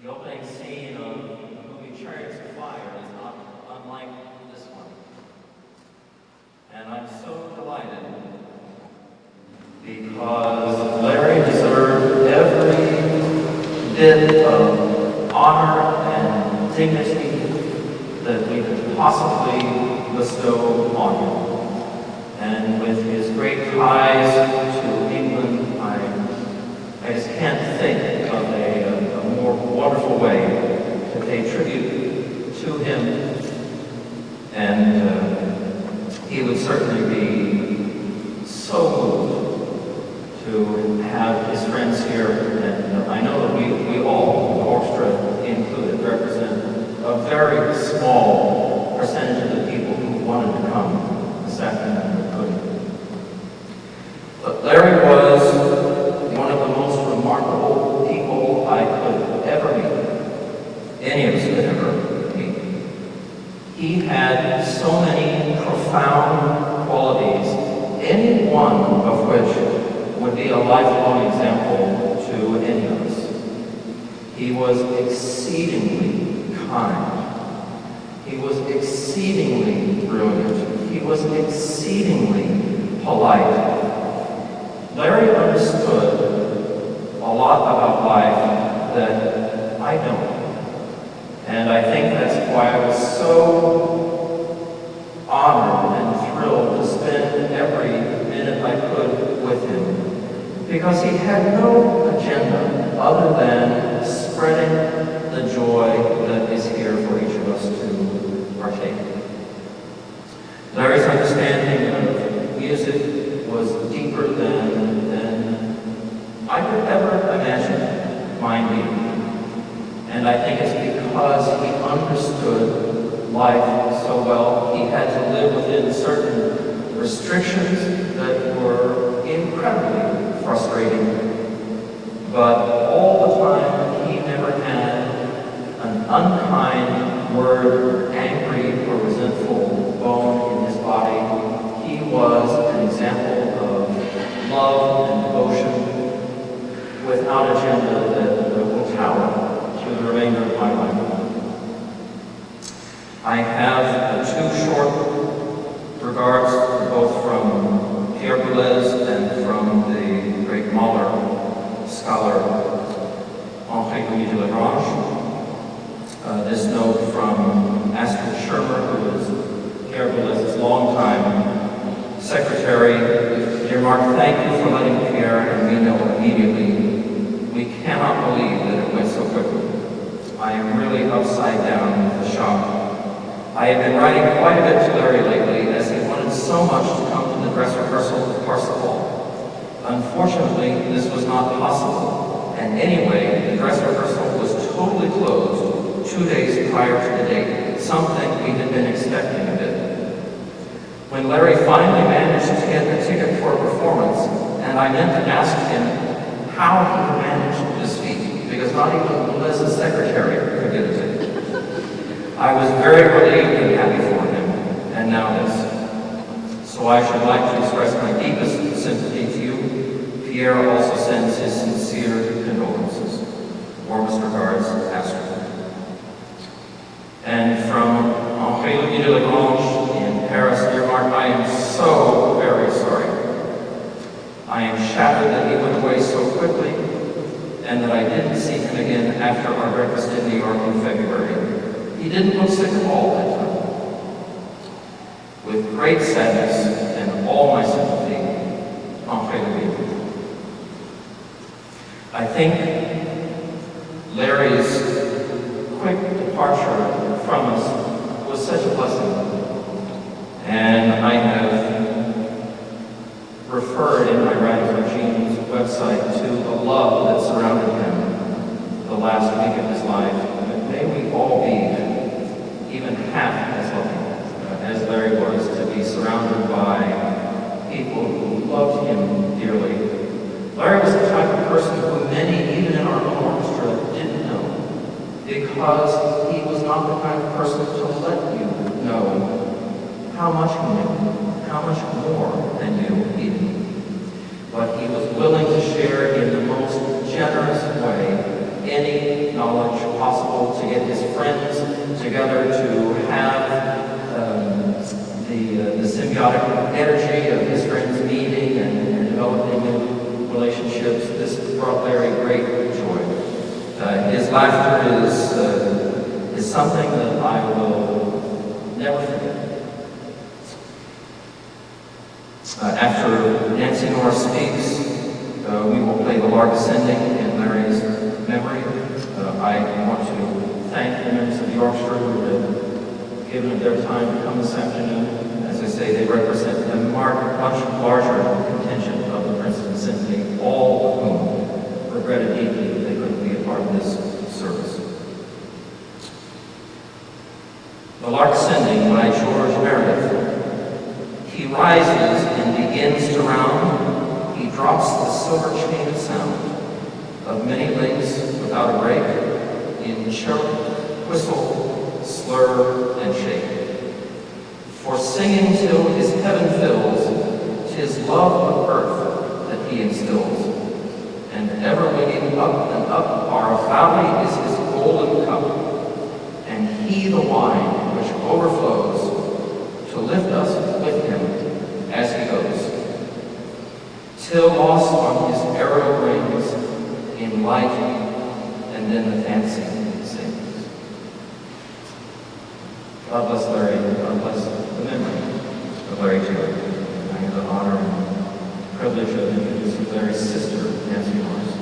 The opening scene of the movie Chariots of Fire is not unlike this one. And I'm so delighted because Larry deserved every bit of honor and dignity that we could possibly bestow on him. And with his great ties to England, I just can't think of a more wonderful way to pay tribute to him. And he would certainly be so moved to have his friends here. And I know that we all, the orchestra included, represent a very small percentage of the people who wanted to come this afternoon but couldn't. But Larry was one of the most remarkable people I could ever meet. Any of us could ever meet. He had so many profound qualities, any one of which would be a lifelong example to any of us. He was exceedingly kind. He was exceedingly brilliant. He was exceedingly polite. Larry understood a lot about life that I don't. And I think that's why I was so honored and thrilled to spend every minute I could with him. Because he had no agenda other than spreading the joy that is here for each of us to partake. Larry's understanding of music was deeper than I could ever imagine mine being. And I think it's because he understood life so well. He had to live within certain restrictions that were incredibly frustrating. But all the time, he never had an unkind word, angry or resentful bone in his body. He was an example of love and devotion without agenda that will tower through the remainder of my life. I have two short regards, both from Pierre Boulez and from the great Mahler scholar Henri de Lagrange. This note from Astrid Schirmer, who was Pierre Boulez's longtime secretary. Dear Mark, thank you for letting Pierre and me know immediately. We cannot believe that it went so quickly. I am really upside down with the shock. I have been writing quite a bit to Larry lately, as he wanted so much to come to the dress rehearsal of Parsifal. Unfortunately, this was not possible, and anyway, the dress rehearsal was totally closed 2 days prior to the date, something we had been expecting a bit. When Larry finally managed to get a ticket for a performance, and I meant to ask him how he managed this feat, because not even Liz's secretary could get a ticket. I was very relieved and happy for him, and now this. So I should like to express my deepest sympathy to you. Pierre also sends his sincere condolences. Warmest regards, Astrid. And from Henri de Lagrange in Paris, dear Mark, I am so very sorry. I am shattered that he went away so quickly, and that I didn't see him again after our breakfast in New York in February. He didn't look sick at all that time. With great sadness and all my sympathy, Henri. I think Larry's quick departure from us was such a blessing. And I have referred in my writing on Gene's website to the love that surrounded him the last week of his life. And may we all be even half as lucky as Larry was to be surrounded by people who loved him dearly. Larry was the type of person who many, even in our own orchestra, didn't know, because he was not the kind of person to let you know how much he knew, how much more than you even. But he was willing to share in the most generous way any knowledge possible, to get his friends together, to have the symbiotic energy of his friends meeting and developing new relationships. This brought Larry great joy. His laughter is something that I will never forget. After Nancy Norris speaks, we will play the Lark Ascending in Larry's memory. I want to thank the members of the orchestra who have given their time to come this afternoon. As I say, they represent a much larger contingent of the Princeton Symphony, all of whom regretted deeply that they couldn't be a part of this service. The Lark Ascending by George Meredith. He rises and begins to round. He drops the silver chain of sound of many lakes without a break, in chirp, whistle, slur, and shake. For singing till his heaven fills, 'tis love of earth that he instills, and ever winging up and up, our valley is his golden cup, and he the wine which overflows to lift us with him as he goes, till lost on his arrow rings in light, and then the fancy sings. God bless Larry, God bless the memory of Larry Taylor. I have the honor and privilege of introducing Larry's sister, Nancy Norris.